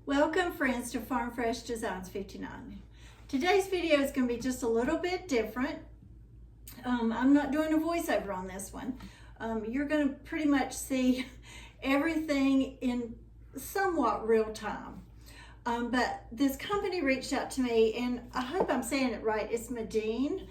Welcome friends to Farm Fresh Designs 59. Today's video is going to be just a little bit different. I'm not doing a voiceover on this one. You're going to pretty much see everything in somewhat real time. But this company reached out to me, and I hope I'm saying it right. It's Meeden,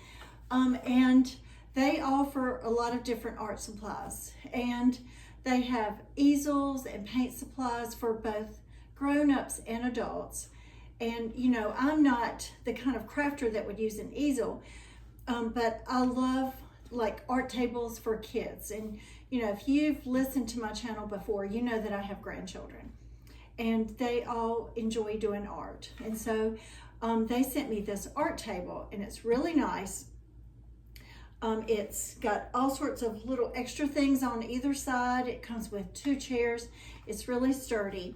and they offer a lot of different art supplies. And they have easels and paint supplies for both grown-ups and adults. And you know, I'm not the kind of crafter that would use an easel, but I love like art tables for kids. And you know, if you've listened to my channel before, you know that I have grandchildren and they all enjoy doing art. And so they sent me this art table, and it's really nice. It's got all sorts of little extra things on either side. It comes with 2 chairs. It's really sturdy.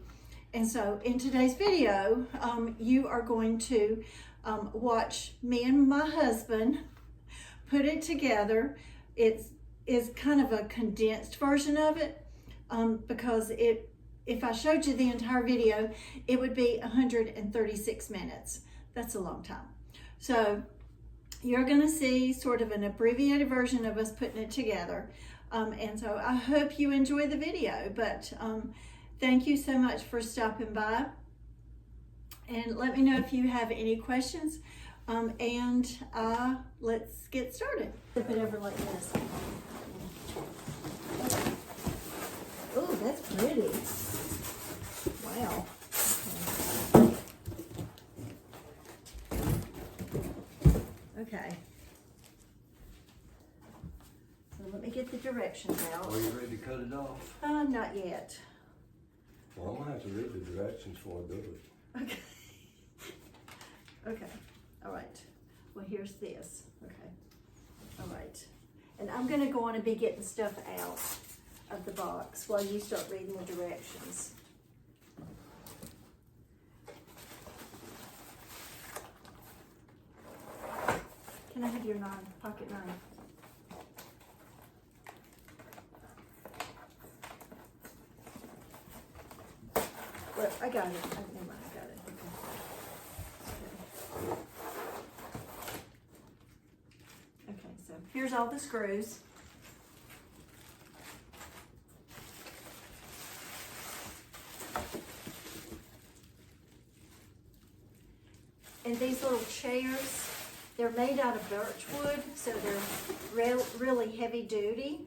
And so in today's video, you are going to watch me and my husband put it together. It's kind of a condensed version of it because if I showed you the entire video, it would be 136 minutes. That's a long time. So you're going to see sort of an abbreviated version of us putting it together. And so I hope you enjoy the video, but thank you so much for stopping by, and let me know if you have any questions, and let's get started. Flip it over like this. Oh, that's pretty. Wow. Okay. So let me get the directions out. Are you ready to cut it off? Not yet. Well, I'm gonna have to read the directions before I do it. Okay. Okay. All right. Well, here's this. Okay. All right. And I'm going to go on and be getting stuff out of the box while you start reading the directions. Can I have your pocket knife? Well, I got it. Never mind, I got it. Okay, so here's all the screws. And these little chairs, they're made out of birch wood, so they're really heavy duty.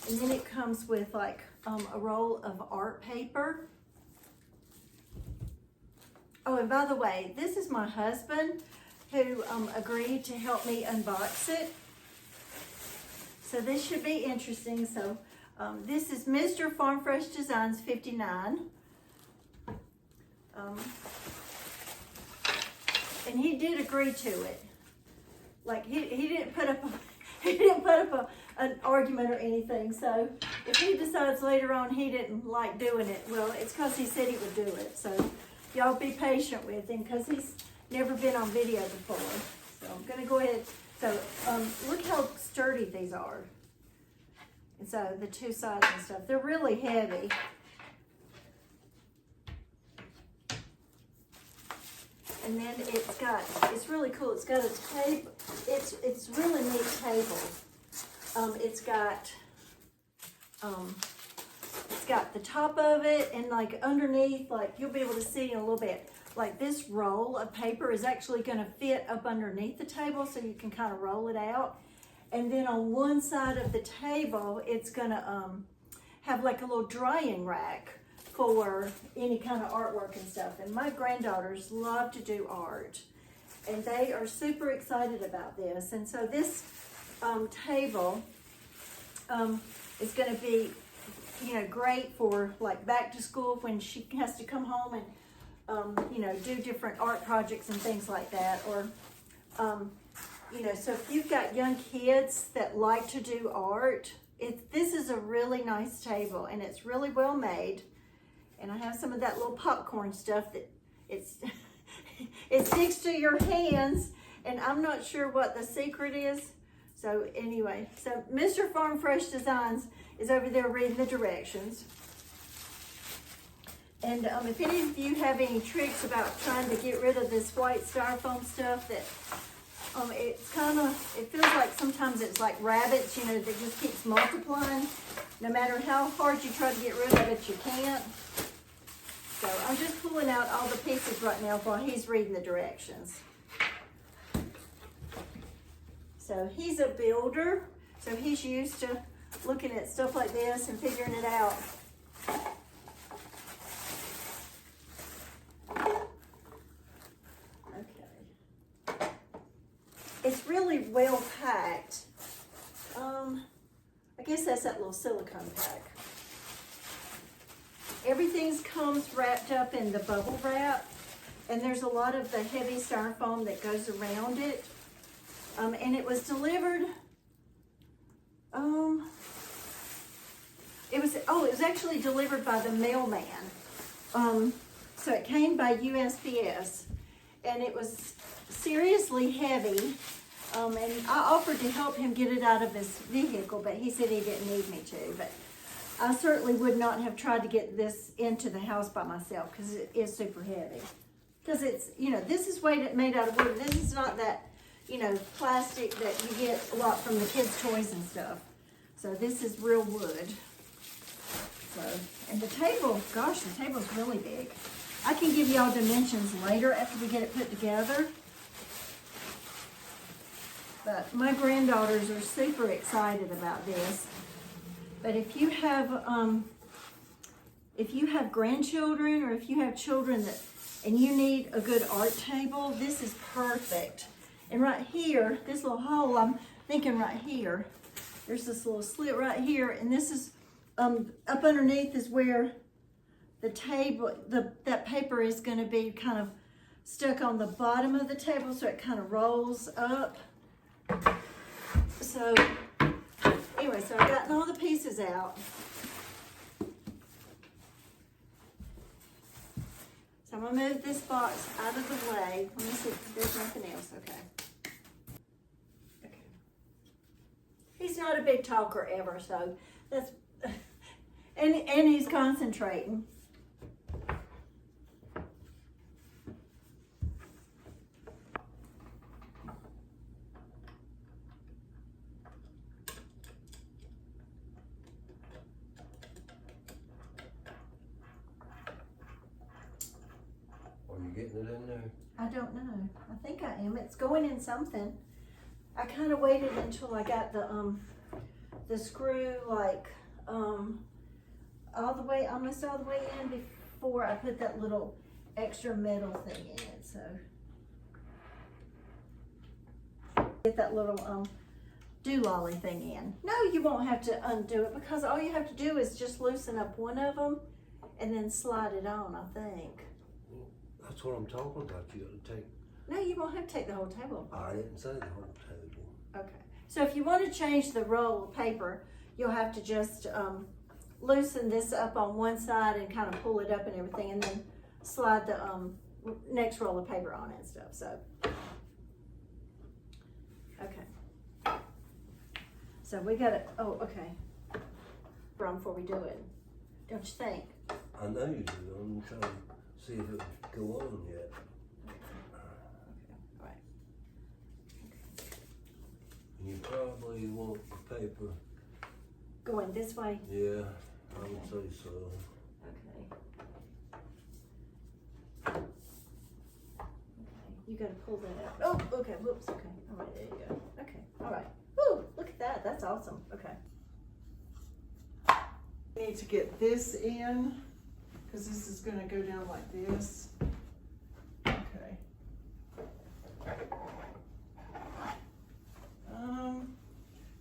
And then it comes with like a roll of art paper. Oh, and by the way, this is my husband who agreed to help me unbox it. So this should be interesting. So this is Mr. Farm Fresh Designs 59. And he did agree to it. Like he didn't put up an argument or anything. So if he decides later on he didn't like doing it, well, it's because he said he would do it. So y'all be patient with him because he's never been on video before. So I'm gonna go ahead. So look how sturdy these are. And so the 2 sides and stuff, they're really heavy. And then it's really cool. It's got a table. It's really neat table. It's got the top of it, and like underneath, like you'll be able to see in a little bit, like this roll of paper is actually going to fit up underneath the table, so you can kind of roll it out. And then on one side of the table, it's going to have like a little drying rack for any kind of artwork and stuff. And my granddaughters love to do art, and they are super excited about this. And so this table is going to be, you know, great for like back to school when she has to come home and you know, do different art projects and things like that. Or you know, so if you've got young kids that like to do art, this is a really nice table, and it's really well made. And I have some of that little popcorn stuff that it sticks to your hands, and I'm not sure what the secret is. So anyway, so Mr. Farm Fresh Designs is over there reading the directions. And if any of you have any tricks about trying to get rid of this white styrofoam stuff that it's kind of, it feels like sometimes it's like rabbits, you know, that just keeps multiplying. No matter how hard you try to get rid of it, you can't. So I'm just pulling out all the pieces right now while he's reading the directions. So he's a builder, so he's used to looking at stuff like this and figuring it out. Okay. It's really well packed. I guess that's that little silicone pack. Everything comes wrapped up in the bubble wrap, and there's a lot of the heavy styrofoam that goes around it. And it was delivered, it was actually delivered by the mailman. So it came by USPS, and it was seriously heavy. And I offered to help him get it out of his vehicle, but he said he didn't need me to. But I certainly would not have tried to get this into the house by myself because it is super heavy. Because it's, you know, this is made out of wood. This is not that, you know, plastic that you get a lot from the kids' toys and stuff. So this is real wood. So, and the table, gosh, the table's really big. I can give y'all dimensions later after we get it put together. But my granddaughters are super excited about this. But if you have grandchildren, or if you have children and you need a good art table, this is perfect. And right here, this little hole, I'm thinking right here, there's this little slit right here, and this is, up underneath is where the table, that paper is gonna be kind of stuck on the bottom of the table, so it kind of rolls up. So, anyway, so I've gotten all the pieces out. So I'm gonna move this box out of the way. Let me see if there's nothing else, okay. Okay. He's not a big talker ever, so that's, and he's concentrating. Getting it in there? I don't know. I think I am. It's going in something. I kind of waited until I got the screw like almost all the way in before I put that little extra metal thing in it. So get that little doolally thing in. No, you won't have to undo it because all you have to do is just loosen up one of them and then slide it on, I think. That's what I'm talking about. You gotta take. No, you won't have to take the whole table apart. I didn't say the whole table. Okay. So if you want to change the roll of paper, you'll have to just loosen this up on one side and kind of pull it up and everything, and then slide the next roll of paper on it and stuff. So, okay. So we got it. Oh, okay. Before we do it, don't you think? I know you do. I'm trying to see if it would go on yet. All right. You probably want the paper. Going this way? Yeah, I would say so. Okay. Okay. You gotta pull that out. Oh, okay. Whoops. Okay. All right. There you go. Okay. All right. Woo! Look at that. That's awesome. Okay. Need to get this in because this is going to go down like this. Okay.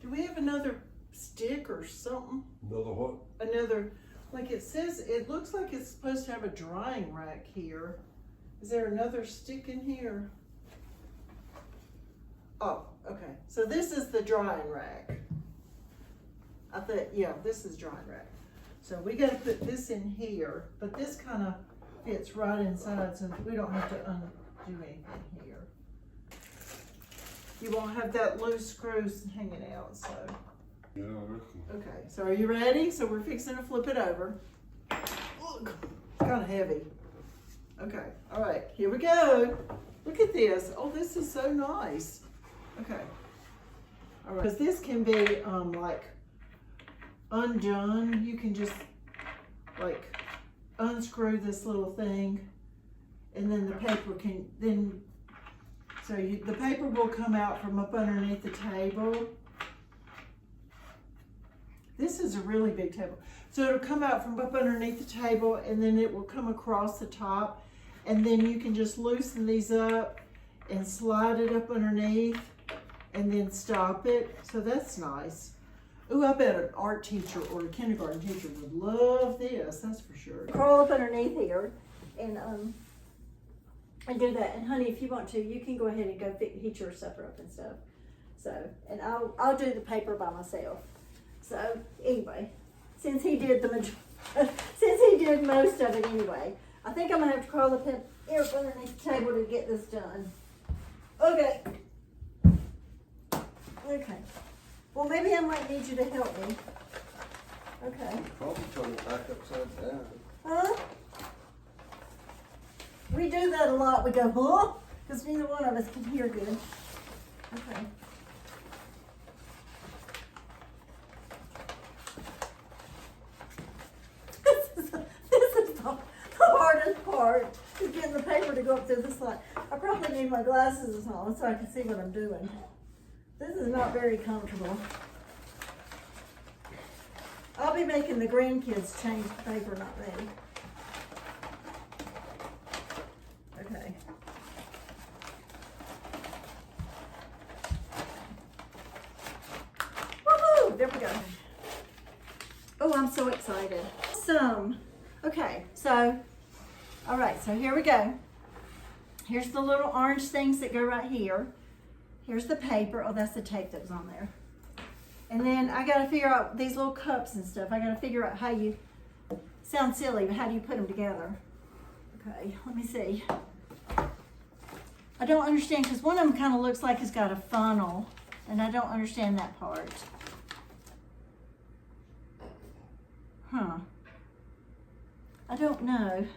Do we have another stick or something? Another what? Another, like it says, it looks like it's supposed to have a drying rack here. Is there another stick in here? Oh, okay. So this is the drying rack. I thought, yeah, this is drying rack. So we got to put this in here, but this kind of fits right inside, so we don't have to undo anything here. you won't have that loose screws hanging out, so. Yeah, Okay, so are you ready? So we're fixing to flip it over. Look, it's kind of heavy. Okay, all right, here we go. Look at this. Oh, this is so nice. Okay. All right, because this can be like undone. You can just like unscrew this little thing, and then the paper can the paper will come out from up underneath the table. This is a really big table. So it'll come out from up underneath the table, and then it will come across the top, and then you can just loosen these up and slide it up underneath and then stop it. So that's nice. Ooh, I bet an art teacher or a kindergarten teacher would love this, that's for sure. Crawl up underneath here and do that. And honey, if you want to, you can go ahead and go heat your supper up and stuff. So, and I'll do the paper by myself. So anyway, since he did most of it anyway, I think I'm gonna have to crawl up here underneath the table to get this done. Okay. Okay. Well, maybe I might need you to help me. Okay. probably turn it back upside down. Huh? We do that a lot. We go, huh? Because neither one of us can hear good. Okay. This is the hardest part, is getting the paper to go up through this line. I probably need my glasses on so I can see what I'm doing. This is not very comfortable. I'll be making the grandkids change the paper, not me. Okay. Woohoo! There we go. Oh, I'm so excited. Okay, so, all right, so here we go. Here's the little orange things that go right here. Here's the paper. Oh, that's the tape that was on there. And then I got to figure out these little cups and stuff. I got to figure out how you, sound silly, but how do you put them together? Okay, let me see. I don't understand, because one of them kind of looks like it's got a funnel, and I don't understand that part. Huh. I don't know.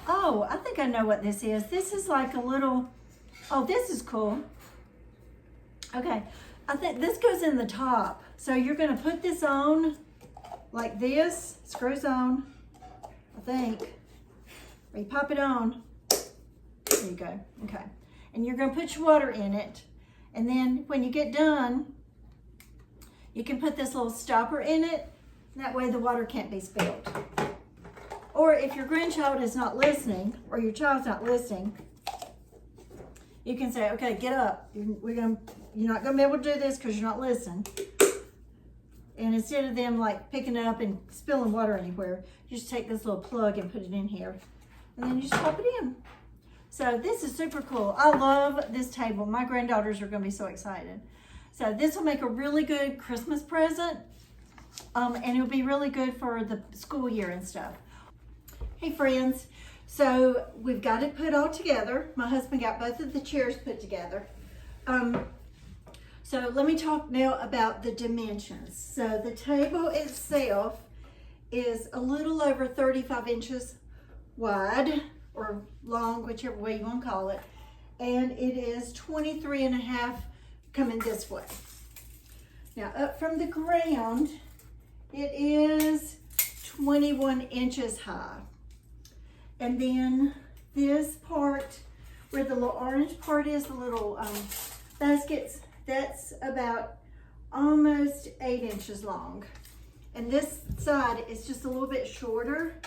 Oh, I think I know what this is. This is like a little, oh, this is cool. Okay, I think this goes in the top. So you're gonna put this on like this, screws on, I think. Or you pop it on. There you go, okay. And you're gonna put your water in it. And then when you get done, you can put this little stopper in it. That way the water can't be spilled. Or if your grandchild is not listening, or your child's not listening, you can say, okay, get up. You're not gonna be able to do this because you're not listening. And instead of them like picking it up and spilling water anywhere, you just take this little plug and put it in here. And then you just pop it in. So this is super cool. I love this table. My granddaughters are gonna be so excited. So this will make a really good Christmas present. And it'll be really good for the school year and stuff. Hey friends, so we've got it put all together. My husband got both of the chairs put together. So let me talk now about the dimensions. So the table itself is a little over 35 inches wide or long, whichever way you want to call it. And it is 23 and a half coming this way. Now up from the ground, it is 21 inches high. And then this part, where the little orange part is, the little baskets, that's about almost 8 inches long. And this side is just a little bit shorter.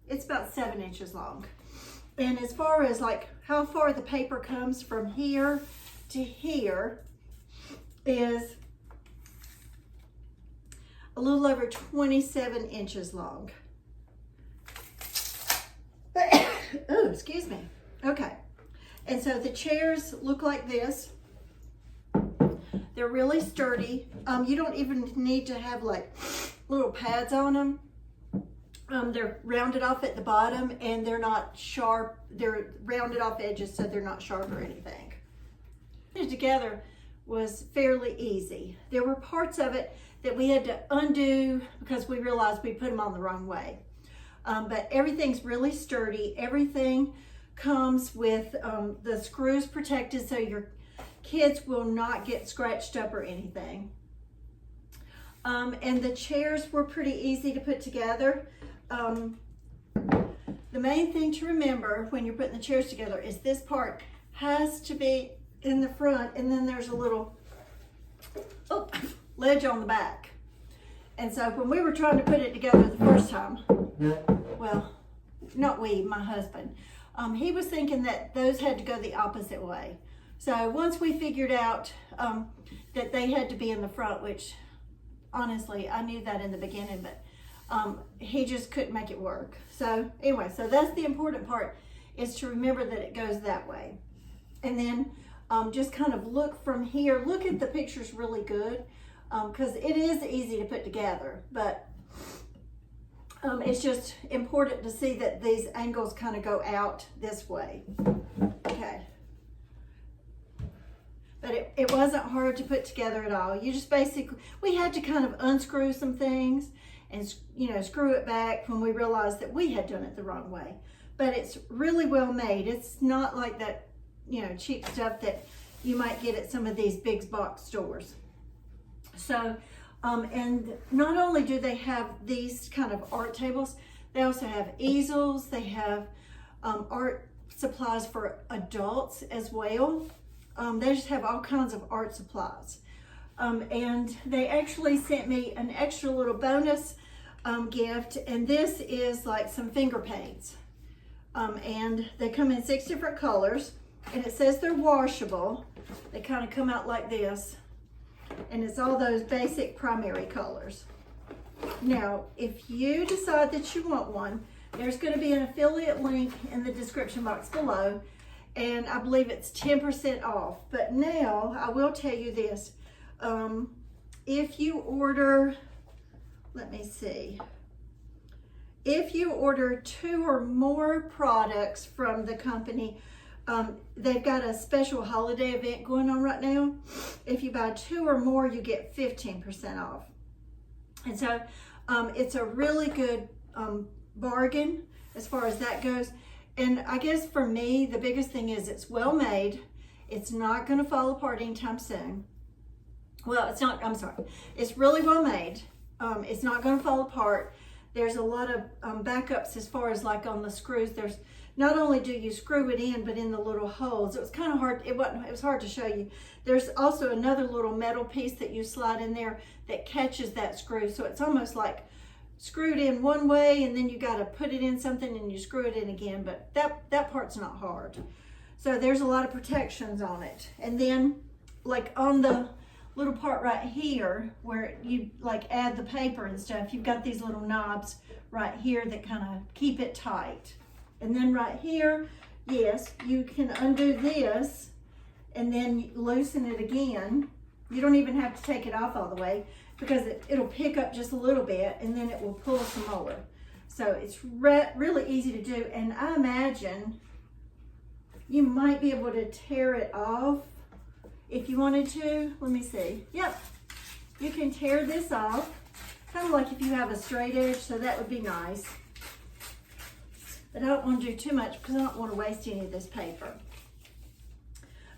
It's about 7 inches long. And as far as like how far the paper comes from here to here is a little over 27 inches long. Oh, excuse me. Okay. And so the chairs look like this. They're really sturdy. You don't even need to have like little pads on them. They're rounded off at the bottom and they're not sharp. They're rounded off edges so they're not sharp or anything. Putting it together was fairly easy. There were parts of it that we had to undo because we realized we put them on the wrong way. But everything's really sturdy. Everything comes with the screws protected so your kids will not get scratched up or anything. And the chairs were pretty easy to put together. The main thing to remember when you're putting the chairs together is this part has to be in the front, and then there's a little ledge on the back. And so when we were trying to put it together the first time, well, not we, my husband, he was thinking that those had to go the opposite way. So once we figured out that they had to be in the front, which honestly, I knew that in the beginning, but he just couldn't make it work. So anyway, so that's the important part, is to remember that it goes that way. And then just kind of look from here, look at the pictures really good, because it is easy to put together, but it's just important to see that these angles kind of go out this way. Okay. But it wasn't hard to put together at all. You just basically, we had to kind of unscrew some things and, you know, screw it back when we realized that we had done it the wrong way. But it's really well made. It's not like that, you know, cheap stuff that you might get at some of these big box stores. So, and not only do they have these kind of art tables, they also have easels. They have art supplies for adults as well. They just have all kinds of art supplies. And they actually sent me an extra little bonus gift, and this is like some finger paints. And they come in 6 different colors, and it says they're washable. They kind of come out like this, and it's all those basic primary colors. Now, if you decide that you want one, there's going to be an affiliate link in the description box below, and I believe it's 10% off. But now I will tell you this, if you order, let me see, if you order 2 or more products from the company, they've got a special holiday event going on right now. If you buy 2 or more, you get 15% off. And so it's a really good bargain as far as that goes. And I guess for me, the biggest thing is it's well made. It's not going to fall apart anytime soon. Well, it's not, I'm sorry. It's really well made. It's not going to fall apart. There's a lot of backups as far as like on the screws. There's not only do you screw it in, but in the little holes. It was kind of hard. It was hard to show you. There's also another little metal piece that you slide in there that catches that screw. So it's almost like screwed in one way, and then you got to put it in something and you screw it in again. But that part's not hard. So there's a lot of protections on it. And then like on the little part right here where you like add the paper and stuff, you've got these little knobs right here that kind of keep it tight. And then right here, yes, you can undo this and then loosen it again. You don't even have to take it off all the way, because it'll pick up just a little bit and then it will pull some more. So it's really easy to do. And I imagine you might be able to tear it off if you wanted to. Let me see. Yep, you can tear this off, kind of like if you have a straight edge, so that would be nice. But I don't want to do too much because I don't want to waste any of this paper.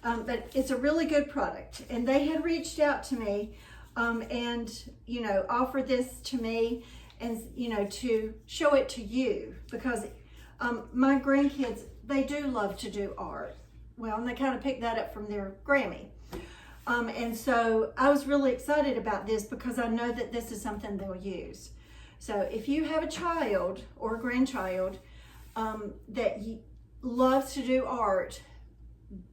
But it's a really good product. And they had reached out to me and, you know, offered this to me and, you know, to show it to you, because my grandkids, they do love to do art. Well, and they kind of picked that up from their Grammy. And so I was really excited about this because I know that this is something they'll use. So if you have a child or a grandchild that loves to do art,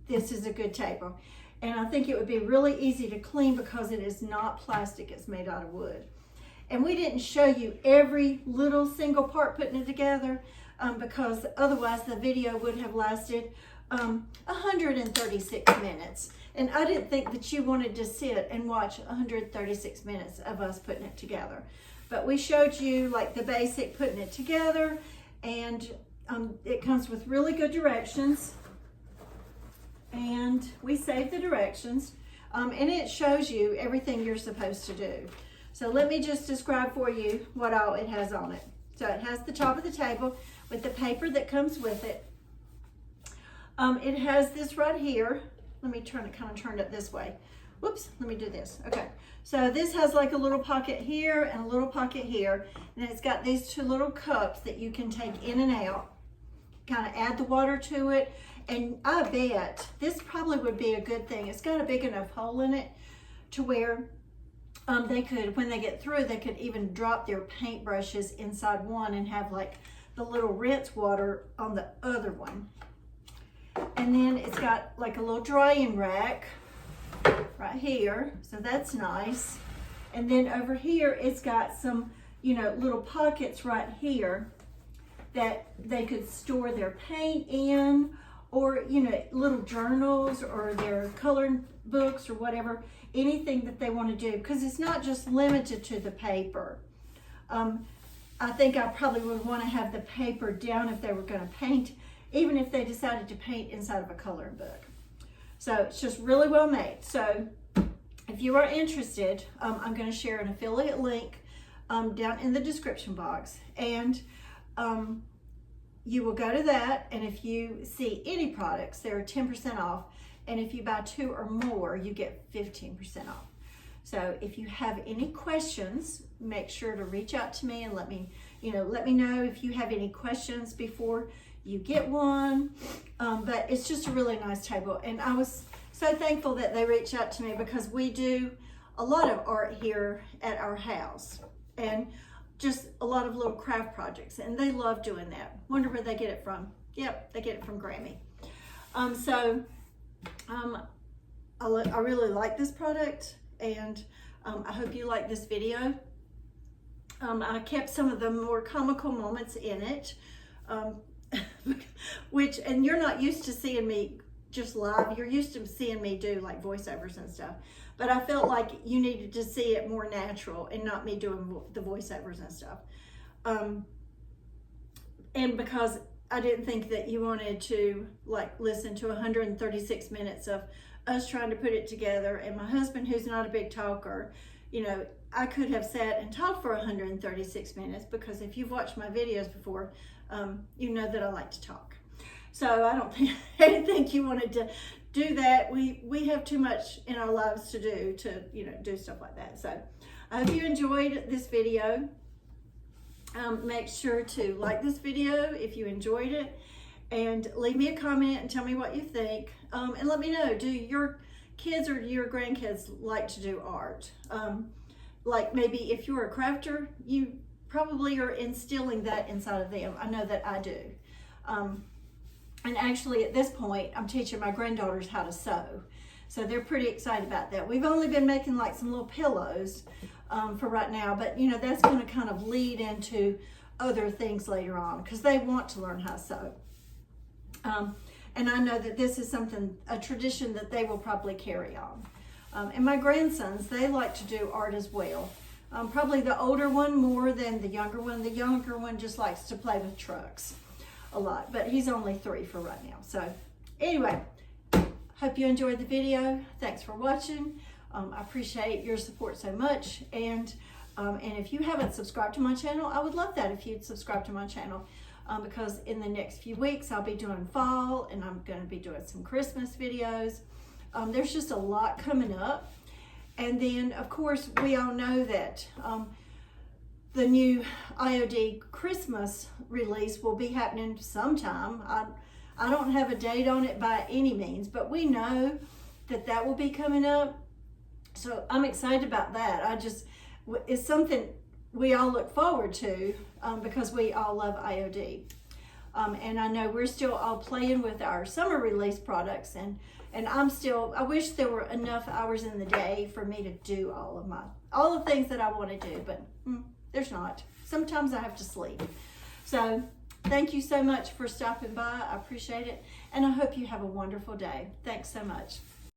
this is a good table. And I think it would be really easy to clean because it is not plastic, it's made out of wood. And we didn't show you every little single part putting it together because otherwise the video would have lasted 136 minutes. And I didn't think that you wanted to sit and watch 136 minutes of us putting it together. but we showed you like the basic putting it together, and it comes with really good directions, and we saved the directions, and it shows you everything you're supposed to do. So let me just describe for you what all it has on it. So it has the top of the table with the paper that comes with it. It has this right here. Let me turn it this way. Whoops, let me do this. Okay, so this has like a little pocket here and a little pocket here, and it's got these two little cups that you can take in and out, kind of add the water to it, and I bet this probably would be a good thing. It's got a big enough hole in it to where they could, when they get through, they could even drop their paint brushes inside one and have like the little rinse water on the other one. And then it's got like a little drying rack right here, so that's nice. And then over here it's got some, you know, little pockets right here that they could store their paint in, or, you know, little journals or their coloring books or whatever, anything that they want to do, because it's not just limited to the paper. I think I probably would want to have the paper down if they were going to paint, even if they decided to paint inside of a coloring book. So it's just really well made. So if you are interested, I'm going to share an affiliate link down in the description box, and you will go to that, and if you see any products, they're 10% off, and if you buy 2 or more, you get 15% off. So if you have any questions, make sure to reach out to me and let me know if you have any questions before you get one. But it's just a really nice table, and I was so thankful that they reached out to me, because we do a lot of art here at our house, and just a lot of little craft projects, and they love doing that. Wonder where they get it from. Yep, they get it from Grammy. I really like this product, and I hope you like this video. I kept some of the more comical moments in it, and you're not used to seeing me just live. You're used to seeing me do like voiceovers and stuff, but I felt like you needed to see it more natural and not me doing the voiceovers and stuff. And because I didn't think that you wanted to like listen to 136 minutes of us trying to put it together, and my husband, who's not a big talker, you know, I could have sat and talked for 136 minutes, because if you've watched my videos before, you know that I like to talk. So I didn't think you wanted to do that. We have too much in our lives to do to, you know, do stuff like that. So I hope you enjoyed this video. Make sure to like this video if you enjoyed it, and leave me a comment and tell me what you think. And let me know, do your kids or your grandkids like to do art? Like maybe if you're a crafter, you probably are instilling that inside of them. I know that I do. And actually at this point, I'm teaching my granddaughters how to sew. So they're pretty excited about that. We've only been making like some little pillows for right now, but you know, that's gonna kind of lead into other things later on, because they want to learn how to sew. And I know that this is a tradition that they will probably carry on. And my grandsons, they like to do art as well. Probably the older one more than the younger one. The younger one just likes to play with trucks a lot, but he's only 3 for right now. So anyway, hope you enjoyed the video. Thanks for watching. I appreciate your support so much. And if you haven't subscribed to my channel, I would love that if you'd subscribe to my channel, because in the next few weeks, I'll be doing fall, and I'm gonna be doing some Christmas videos. There's just a lot coming up. And then of course, we all know that the new IOD Christmas release will be happening sometime. I don't have a date on it by any means, but we know that that will be coming up. So I'm excited about that. It's something we all look forward to, because we all love IOD. And I know we're still all playing with our summer release products, and I wish there were enough hours in the day for me to do all the things that I want to do, but there's not. Sometimes I have to sleep. So thank you so much for stopping by. I appreciate it, and I hope you have a wonderful day. Thanks so much.